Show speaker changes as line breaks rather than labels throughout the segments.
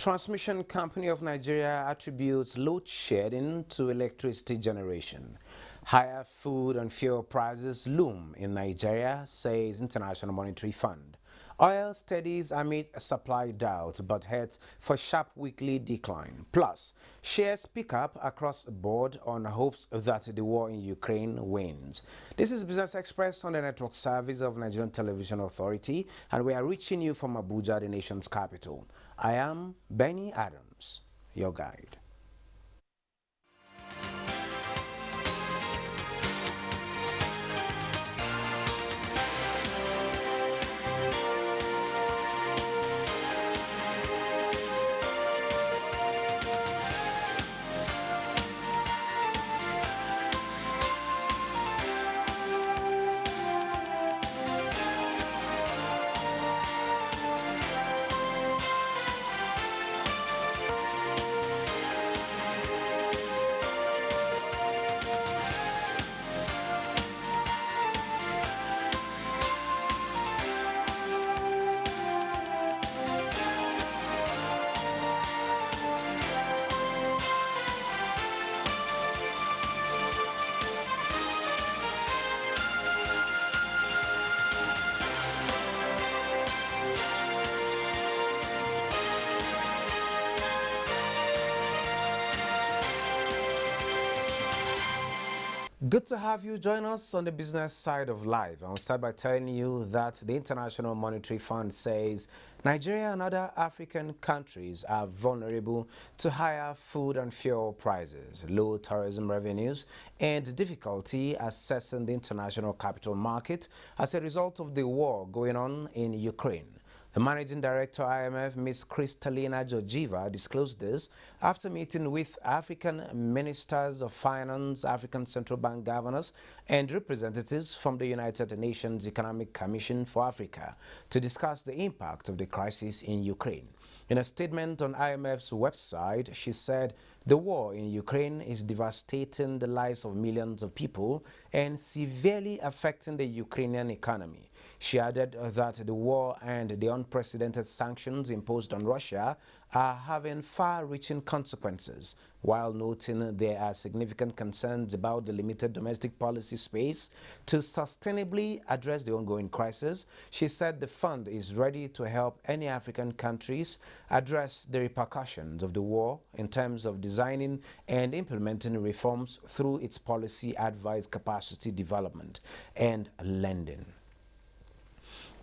Transmission Company of Nigeria attributes load shedding to electricity generation. Higher food and fuel prices loom in Nigeria, says International Monetary Fund. Oil steadies amid supply doubt but heads for sharp weekly decline. Plus, shares pick up across the board on hopes that the war in Ukraine wins. This is Business Express on the network service of Nigerian Television Authority, and we are reaching you from Abuja, the nation's capital. I am Benny Adams, your guide. Good to have you join us on the business side of life. I'll start by telling you that the International Monetary Fund says Nigeria and other African countries are vulnerable to higher food and fuel prices, low tourism revenues, and difficulty accessing the international capital market as a result of the war going on in Ukraine. The Managing Director IMF, Ms. Kristalina Georgieva, disclosed this after meeting with African Ministers of Finance, African Central Bank governors, and representatives from the United Nations Economic Commission for Africa to discuss the impact of the crisis in Ukraine. In a statement on IMF's website, she said the war in Ukraine is devastating the lives of millions of people and severely affecting the Ukrainian economy. She added that the war and the unprecedented sanctions imposed on Russia are having far-reaching consequences, while noting there are significant concerns about the limited domestic policy space to sustainably address the ongoing crisis. She said the fund is ready to help any African countries address the repercussions of the war in terms of designing and implementing reforms through its policy advice, capacity development, and lending.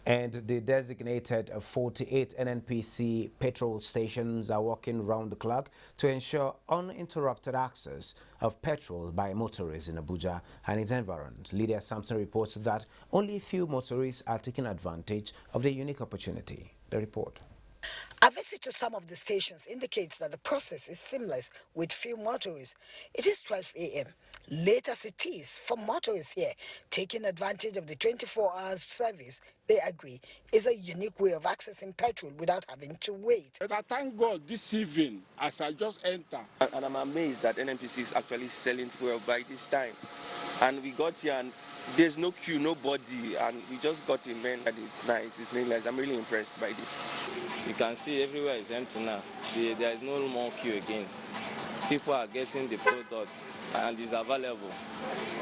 And the designated 48 NNPC petrol stations are working round the clock to ensure uninterrupted access of petrol by motorists in Abuja and its environs. Lydia Sampson reports that only few motorists are taking advantage of the unique opportunity. The report.
A visit to some of the stations indicates that the process is seamless with few motorists. It is 12 a.m. Late as it is, for motorists here taking advantage of the 24-hour service, they agree, is a unique way of accessing petrol without having to wait.
But I thank God this evening as I just enter.
And I'm amazed that NNPC is actually selling fuel by this time. And we got here and there's no queue, nobody, and we just got in, man, and it's nice, it's really nice. I'm really impressed by this.
You can see everywhere is empty now. There is no more queue again. People are getting the product and it's available.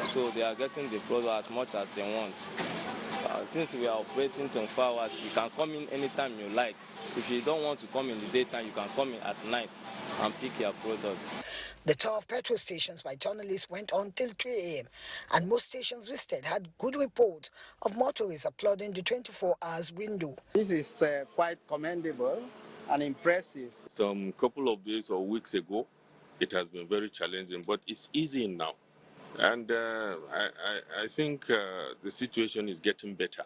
So they are getting the product as much as they want. Since we are operating 24 hours, you can come in anytime you like. If you don't want to come in the daytime, you can come in at night and pick your products.
The tour of petrol stations by journalists went on till 3 a.m. and most stations visited had good reports of motorists applauding the 24 hours window.
This is quite commendable and impressive.
Some couple of days or weeks ago, it has been very challenging, but it's easy now. And I think the situation is getting better.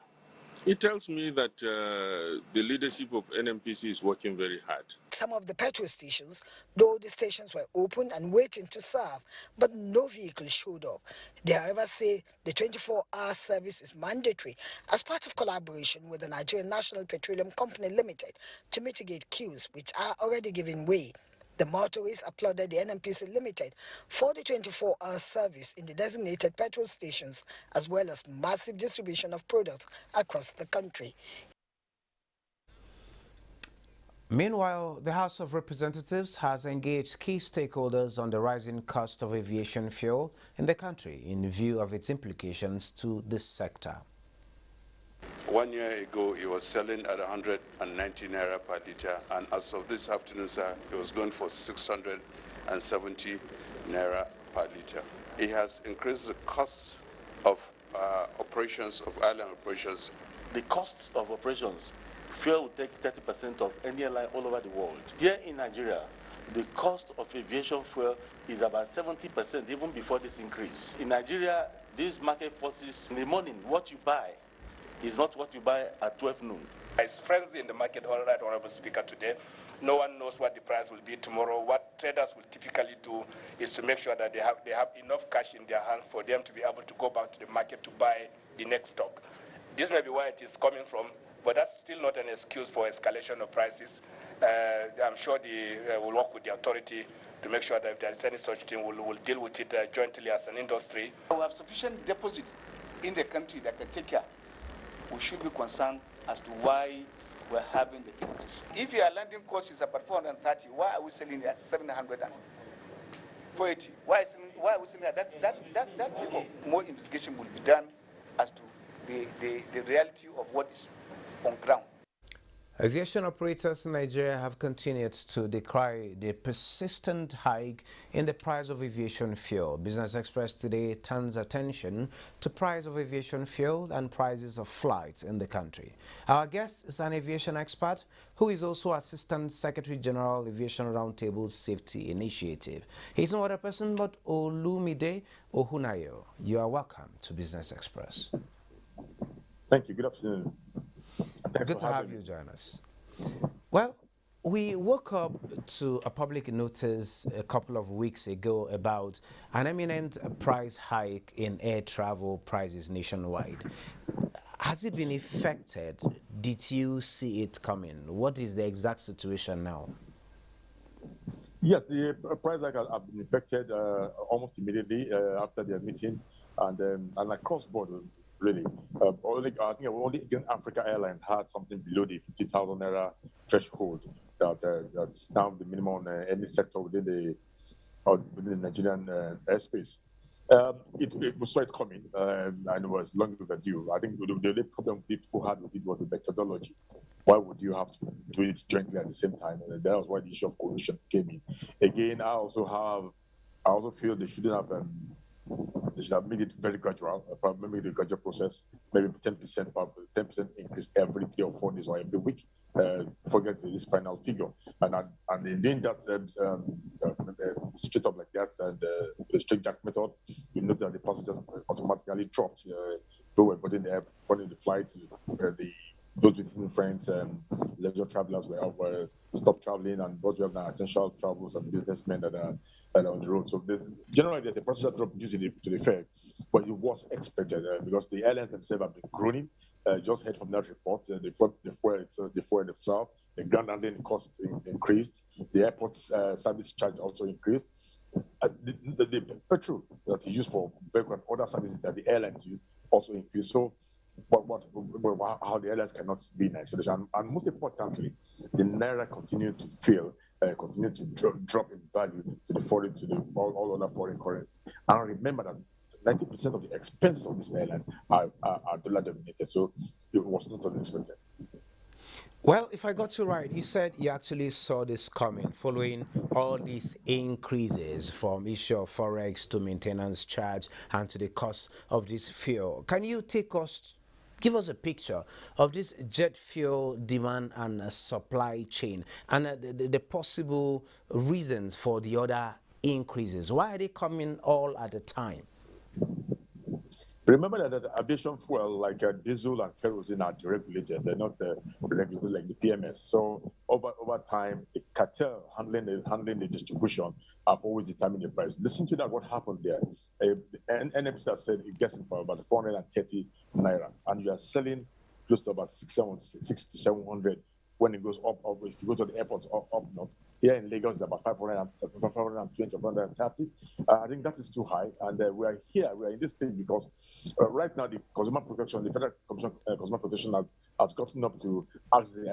It tells me that the leadership of NNPC is working very hard.
Some of the petrol stations, though the stations were open and waiting to serve, but no vehicle showed up. They, however, say the 24-hour service is mandatory as part of collaboration with the Nigerian National Petroleum Company Limited to mitigate queues, which are already giving way. The motorists applauded the NNPC Limited for the 24-hour service in the designated petrol stations, as well as massive distribution of products across the country.
Meanwhile, the House of Representatives has engaged key stakeholders on the rising cost of aviation fuel in the country in view of its implications to this sector.
1 year ago, it was selling at 190 naira per liter, and as of this afternoon, sir, it was going for 670 naira per liter. It has increased the cost of operations, of airline operations.
The cost of operations, fuel will take 30% of any airline all over the world. Here in Nigeria, the cost of aviation fuel is about 70% even before this increase. In Nigeria, these market forces, in the morning, what you buy is not what you buy at 12 noon.
It's frenzy in the market, all right, Honorable Speaker, today. No one knows what the price will be tomorrow. What traders will typically do is to make sure that they have enough cash in their hands for them to be able to go back to the market to buy the next stock. This may be where it is coming from, but that's still not an excuse for escalation of prices. I'm sure they will work with the authority to make sure that if there is any such thing, we'll deal with it jointly as an industry.
We have sufficient deposit in the country that can take care. We should be concerned as to why we're having the increase. If your landing cost is about 430, why are we selling at 740? Why are we selling at that figure? More investigation will be done as to the reality of what is on ground.
Aviation operators in Nigeria have continued to decry the persistent hike in the price of aviation fuel. Business Express today turns attention to price of aviation fuel and prices of flights in the country. Our guest is an aviation expert who is also Assistant Secretary General Aviation Roundtable Safety Initiative. He's no other person but Olumide Ohunayo. You are welcome to Business Express.
Thank you. Good afternoon.
Good to have you join us. Well, we woke up to a public notice a couple of weeks ago about an imminent price hike in air travel prices nationwide. Has it been affected? Did you see it coming? What is the exact situation now?
Yes, the price hike have been affected almost immediately after their meeting, and across board. Really, I think only Africa Airlines had something below the 50,000 naira threshold that's now the minimum on any sector within the Nigerian airspace. We saw it coming, and it was long overdue. I think the only problem people had with it was the methodology. Why would you have to do it jointly at the same time? And that was why the issue of coalition came in. Again, I also feel they shouldn't have. They should have made it very gradual, maybe the gradual process, maybe 10% increase every 3 or 4 days or every week, before getting to this final figure. And in doing that, straight up like that, and the straight jack method, you note that the passengers automatically dropped. They were putting the flight, those visiting friends and leisure travelers were stopped traveling, and what we have now essential travels and businessmen that are on the road. So generally there's a passenger drop due to the fare, but it was expected because the airlines themselves have been groaning. Just heard from that report, the fuel itself, the ground handling cost increased, the airport service charge also increased. The petrol that is used for vehicle and other services that the airlines use also increased. So how the airlines cannot be in isolation, and most importantly, the naira continued to fail, continued to drop in value to all other foreign currencies. And remember that 90% of the expenses of these airlines are dollar denominated, so it was not unexpected.
Well, if I got you right, you said you actually saw this coming following all these increases from issue of forex to maintenance charge and to the cost of this fuel. Can you give us a picture of this jet fuel demand and supply chain and the possible reasons for the other increases? Why are they coming all at a time?
Remember that aviation fuel, like diesel and kerosene, are deregulated. They're not regulated like the PMS. So over time, the cartel handling the distribution have always determined the price. Listen to that. What happened there? NMC has said it gets in for about 430 naira, and you are selling close to about 600 to 700 when it goes up. If you go to the airports up north, here in Lagos, it's about 520, 530. I think that is too high. And we are in this stage because right now the Consumer Protection, the Federal Commission Consumer Protection has gotten up to ask the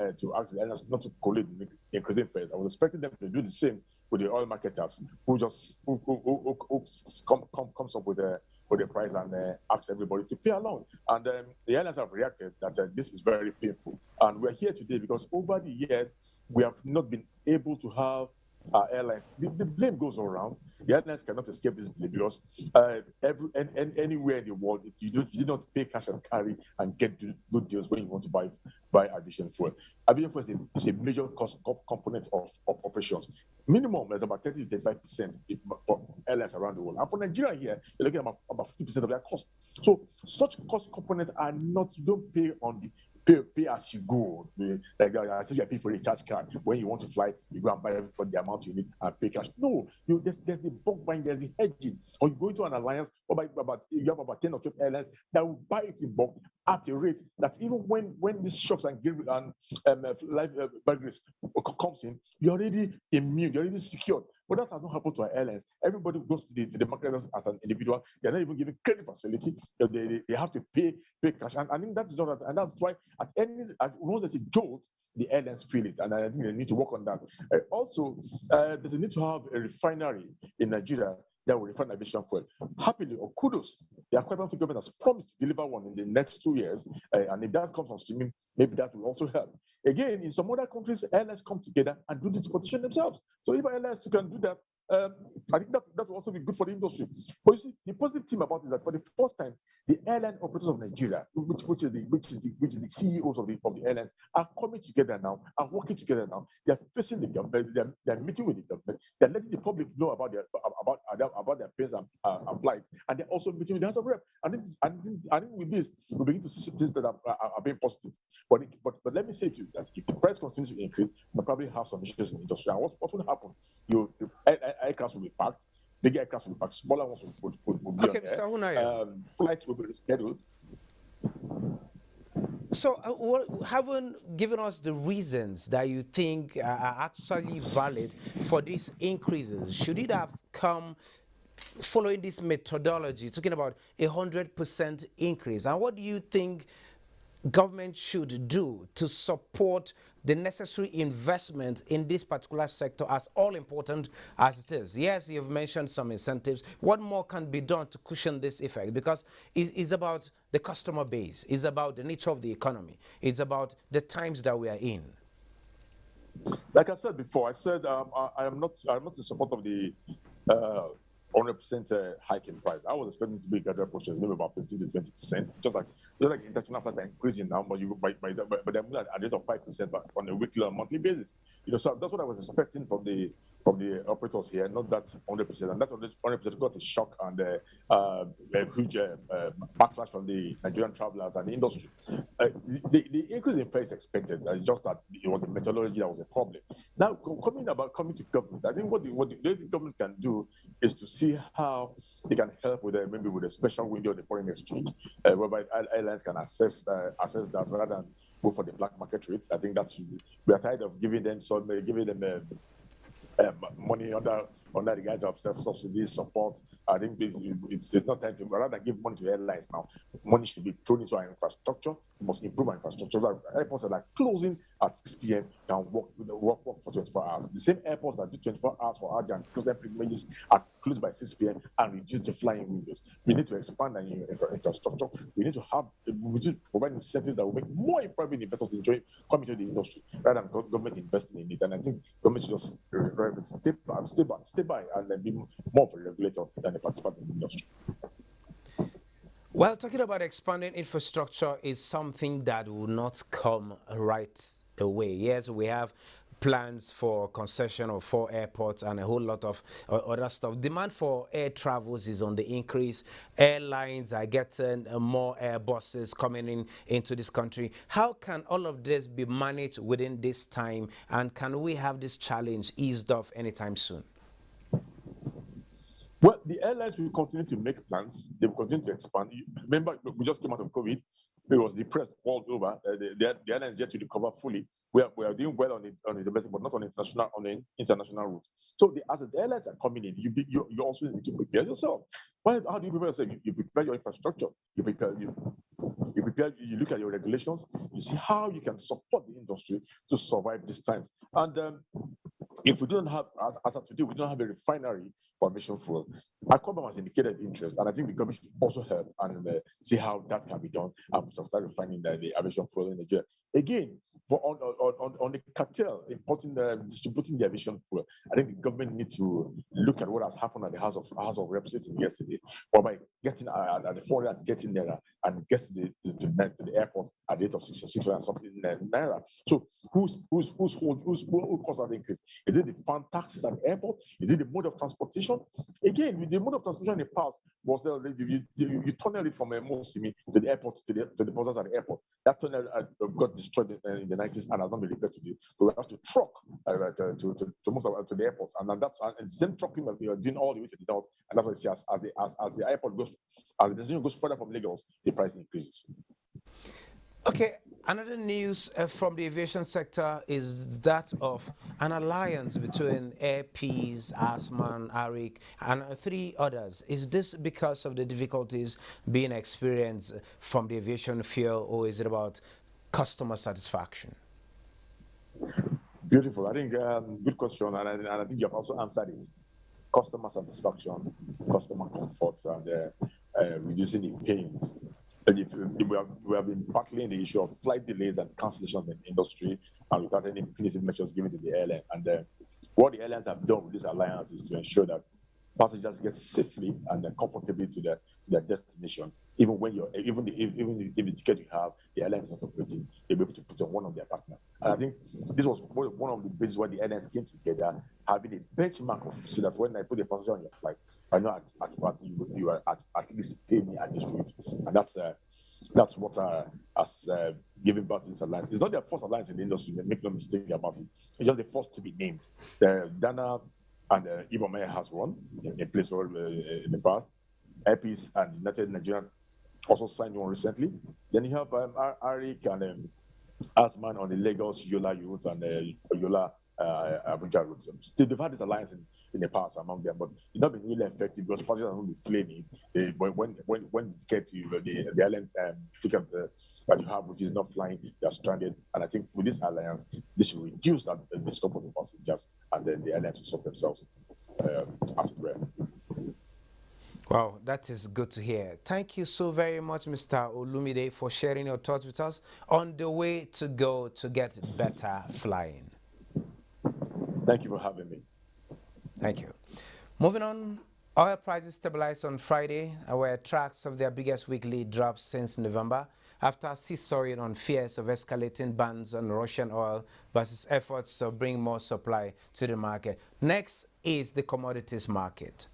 airlines not to collate increasing fares. I was expecting them to do the same with the oil marketers who comes up with the price and ask everybody to pay along. And the airlines have reacted that this is very painful. And we're here today because over the years, we have not been able to have airlines. The blame goes around. The airlines cannot escape this blame because anywhere in the world, you do not pay cash and carry and get good deals when you want to buy aviation fuel. Aviation fuel is a major cost component of operations. Minimum is about 30 to 35% for airlines around the world. And for Nigeria here, you're looking at about 50% of their cost. So such cost components are not, you don't pay on the pay as you go. Like I said, you pay for a recharge card. When you want to fly, you go and buy it for the amount you need and pay cash. No, there's the bulk buying, there's the hedging. Or you go into an alliance, you have about 10 or 12 airlines that will buy it in bulk at a rate that even when these shocks and life risk comes in, you're already immune, you're already secured. But that has not happened to our airlines. Everybody goes to the market as an individual. They're not even given credit facility. They have to pay cash. And I think that's not that. And that's why once there's a jolt, the airlines feel it. And I think they need to work on that. Also, there's a need to have a refinery in Nigeria that will refine aviation fuel. Happily, or kudos, the Akwa Ibom government has promised to deliver one in the next 2 years. And if that comes on streaming, maybe that will also help. Again, in some other countries, airlines come together and do this competition themselves. So if airlines can do that, I think that will also be good for the industry. But you see, the positive thing about it is that for the first time, the airline operators of Nigeria, which is the CEOs of the airlines, are coming together now, are working together now. They are facing the government. They are meeting with the government. They are letting the public know about their pains and plight, and they're also meeting with the House of Rep. And this is, I think with this, we begin to see things that are being positive. But let me say to you that if the price continues to increase, we'll probably have some issues in the industry. And what will happen? Aircraft will be packed, bigger aircraft will be packed, smaller ones will be
okay, Mr. Hunaya.
Flights will be rescheduled.
So, haven't given us the reasons that you think are actually valid for these increases. Should it have come following this methodology, talking about 100% increase? And what do you think government should do to support the necessary investment in this particular sector, as all important as it is? Yes, you've mentioned some incentives. What more can be done to cushion this effect? Because it's about the customer base, it's about the nature of the economy, it's about the times that we are in.
Like I said before, I am not in support of the 100% hike in price. I was expecting to be a gradual process, maybe about 15 to 20%, just like international flights are increasing now, but they're moving at a rate of 5%, but on a weekly or monthly basis. So that's what I was expecting from the operators here, not that 100%. And that 100% got a shock and a huge backlash from the Nigerian travelers and the industry. The increase in price expected, just that it was the methodology that was a problem. Now, coming to government, I think what the government can do is to see how they can help with maybe with a special window of the foreign exchange, whereby airlines can access that rather than go for the black market rates. I think we are tired of giving them money under the guise of self-subsidy support. I think it's not time to, rather than give money to airlines now, money should be thrown into our infrastructure. We must improve our infrastructure. Airports that are closing at 6 p.m. can work for 24 hours. The same airports that do 24 hours for Abuja and close their privileges are closed by 6 p.m. and reduce the flying windows. We need to expand our infrastructure. We need to provide incentives that will make more private investors coming to the industry rather than government investing in it. And I think government should just stay by and then be more of a regulator than a participant in the industry.
Well, talking about expanding infrastructure is something that will not come right away. Yes, we have plans for concession of 4 airports and a whole lot of other stuff. Demand for air travels is on the increase. Airlines are getting more Airbuses coming into this country. How can all of this be managed within this time, and can we have this challenge eased off anytime soon?
Well, the airlines will continue to make plans. They will continue to expand. Remember, we just came out of COVID. It was depressed all over. The airlines yet to recover fully. We are doing well on the domestic, but not on the international route. So as the airlines are coming in, you also need to prepare yourself. How do you prepare yourself? You prepare your infrastructure. You look at your regulations. You see how you can support the industry to survive this time. And if we don't have, as of today, we don't have a refinery for aviation fuel. Aquabam has indicated interest, and I think the government should also help and see how that can be done and start refining the aviation fuel in Nigeria. Again, on the cartel importing, distributing the aviation fuel, I think the government needs to look at what has happened at the House of Reps sitting yesterday, whereby getting at the 430 naira and gets to the airport at the rate of 600 something naira. So who caused that increase? Is it the fan taxes at the airport? Is it the mode of transportation? Again, with the mode of transportation in the past was you tunnel it from Mosimi to the airport to the borders at the airport. That tunnel got destroyed in the 90s and has not been repaired today. So we have to truck to the airport, and then and the same trucking we are doing all the way to the north. And that's what it says as the airport goes, as the destination goes further from Lagos, the price increases.
Okay, another news from the aviation sector is that of an alliance between Air Peace, Asman, Arik, and 3 others. Is this because of the difficulties being experienced from the aviation field, or is it about customer satisfaction?
Beautiful. I think good question, and I think you have also answered it. Customer satisfaction, customer comfort, and reducing the pains. And we have been battling the issue of flight delays and cancellations in the industry, and without any punitive measures given to the airline. And what the airlines have done with this alliance is to ensure that passengers get safely and comfortably to their destination. Even if the ticket you have, the airline is not operating, they'll be able to put on one of their partners. And I think this was one of the bases why the airlines came together, having a benchmark of, so that when I put a passenger on your flight, I know you are at least pay me at this rate. And that's what has given birth to this alliance. It's not their first alliance in the industry, make no mistake about it. It's just the first to be named. Dana and Ibome has one in place in the past. Air Peace and United Nigerian also signed one recently. Then you have Arik and Asman on the Lagos Yola route and Yola Abuja route. They've had this alliance in the past among them, but it's not been really effective because passengers are only flaming. When the ticket, the airline ticket that you have, which is not flying, they are stranded. And I think with this alliance, this will reduce the scope of the passengers, and then the airlines will sort themselves as it were.
Wow, that is good to hear. Thank you so very much, Mr. Olumide, for sharing your thoughts with us on the way to go to get better flying.
Thank you for having me.
Thank you. Moving on, oil prices stabilized on Friday and were tracks of their biggest weekly drop since November, after seesawing on fears of escalating bans on Russian oil versus efforts to bring more supply to the market. Next is the commodities market.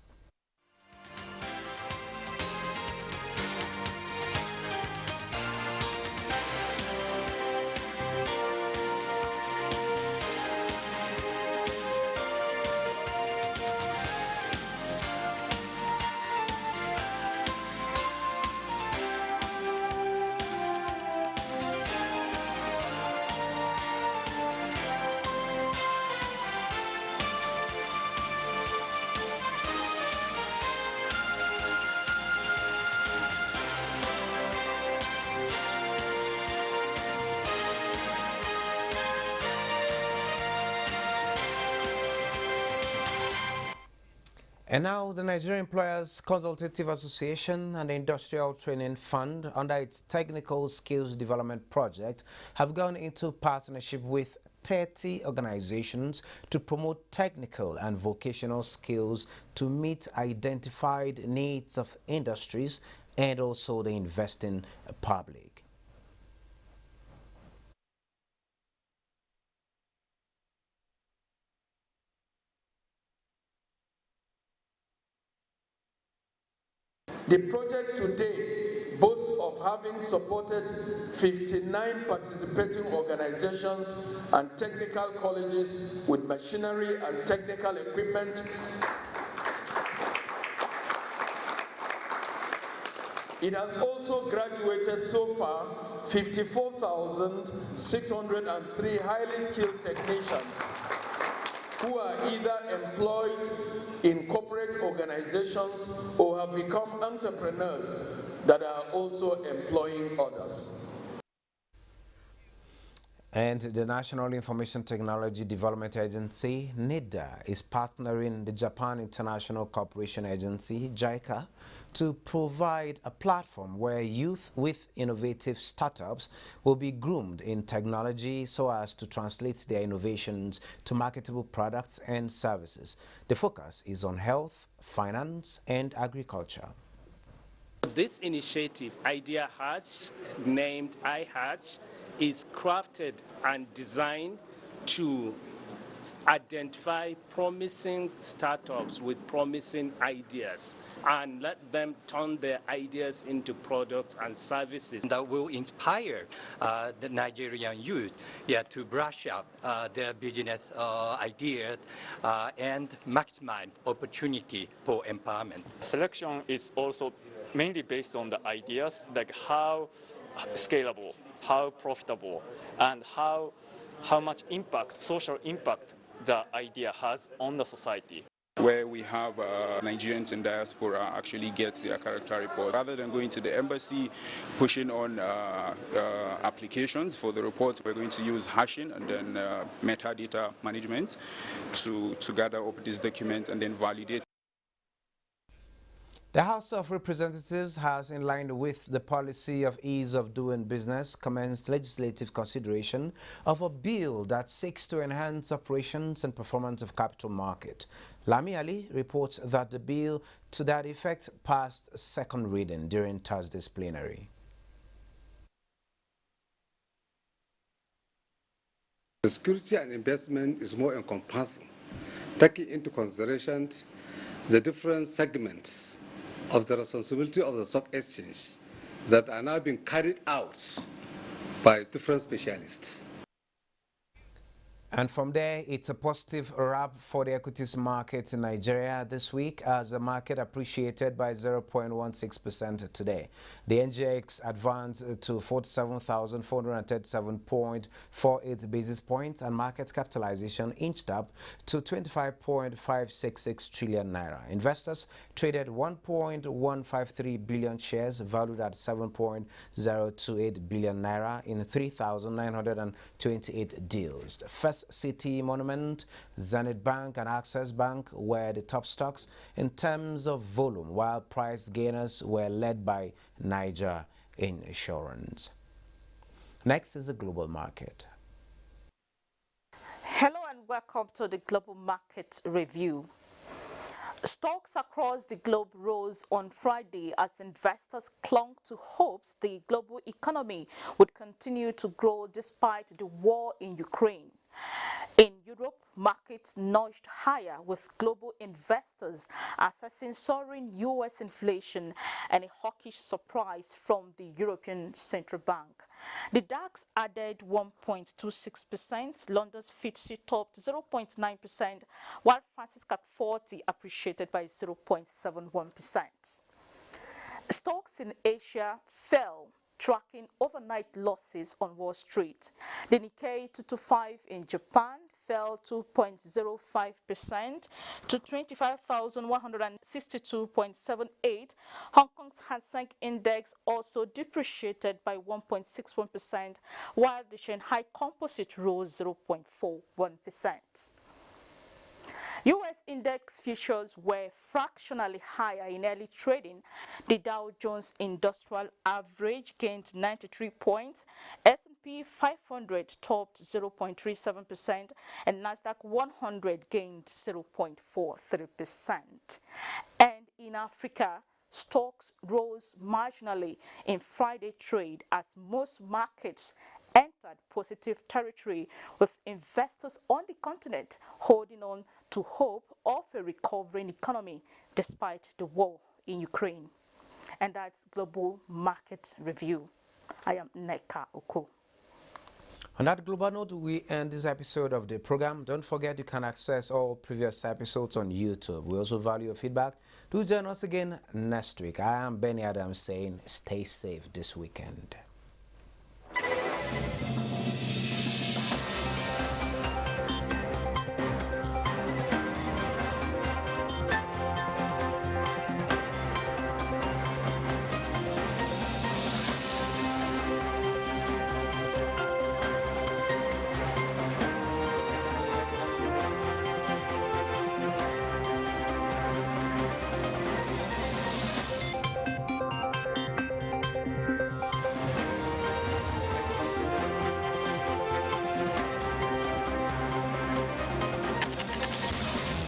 And now the Nigerian Employers Consultative Association and the Industrial Training Fund, under its Technical Skills Development Project, have gone into partnership with 30 organizations to promote technical and vocational skills to meet identified needs of industries and also the investing public.
The project today boasts of having supported 59 participating organizations and technical colleges with machinery and technical equipment It has also graduated so far 54,603 highly skilled technicians who are either employed in corporate organizations or have become entrepreneurs that are also employing others.
And the National Information Technology Development Agency, NIDA, is partnering the Japan International Cooperation Agency, JICA, to provide a platform where youth with innovative startups will be groomed in technology so as to translate their innovations to marketable products and services. The focus is on health, finance, and agriculture.
This initiative, Idea Hatch, named iHatch, is crafted and designed to identify promising startups with promising ideas and let them turn their ideas into products and services.
That will inspire the Nigerian youth to brush up their business ideas and maximize opportunity for empowerment.
Selection is also mainly based on the ideas, like how scalable, how profitable, and how much impact, social impact, the idea has on the society.
Where we have Nigerians in diaspora actually get their character report. Rather than going to the embassy, pushing on applications for the report, we're going to use hashing and then metadata management to gather up these documents and then validate.
The House of Representatives has, in line with the policy of ease of doing business, commenced legislative consideration of a bill that seeks to enhance operations and performance of capital market. Lami Ali reports that the bill to that effect passed second reading during Thursday's plenary.
The security and investment is more encompassing, taking into consideration the different segments of the responsibility of the stock exchange that are now being carried out by different specialists.
And from there, it's a positive wrap for the equities market in Nigeria this week as the market appreciated by 0.16% today. The NGX advanced to 47,437.48 basis points and market capitalization inched up to 25.566 trillion naira. Investors traded 1.153 billion shares valued at 7.028 billion naira in 3,928 deals. The First City Monument, Zenith Bank and Access Bank were the top stocks in terms of volume, while price gainers were led by Niger Insurance. Next is the global market.
Hello and welcome to the Global Market Review. Stocks across the globe rose on Friday as investors clung to hopes the global economy would continue to grow despite the war in Ukraine. In Europe, markets nudged higher with global investors assessing soaring U.S. inflation and a hawkish surprise from the European Central Bank. The DAX added 1.26%, London's FTSE topped 0.9%, while France's CAC 40 appreciated by 0.71%. Stocks in Asia fell, tracking overnight losses on Wall Street. The Nikkei 225 in Japan fell 2.05% to 25,162.78. Hong Kong's Hang Seng Index also depreciated by 1.61%, while the Shanghai Composite rose 0.41%. U.S. index futures were fractionally higher in early trading. The Dow Jones Industrial Average gained 93 points, S&P 500 topped 0.37%, and Nasdaq 100 gained 0.43%. And in Africa, stocks rose marginally in Friday trade as most markets entered positive territory, with investors on the continent holding on to hope of a recovering economy despite the war in Ukraine. And that's Global Market Review. I am Neka Oko.
On that global note, we end this episode of the program. Don't forget you can access all previous episodes on YouTube. We also value your feedback. Do join us again next week. I am Benny Adams saying stay safe this weekend.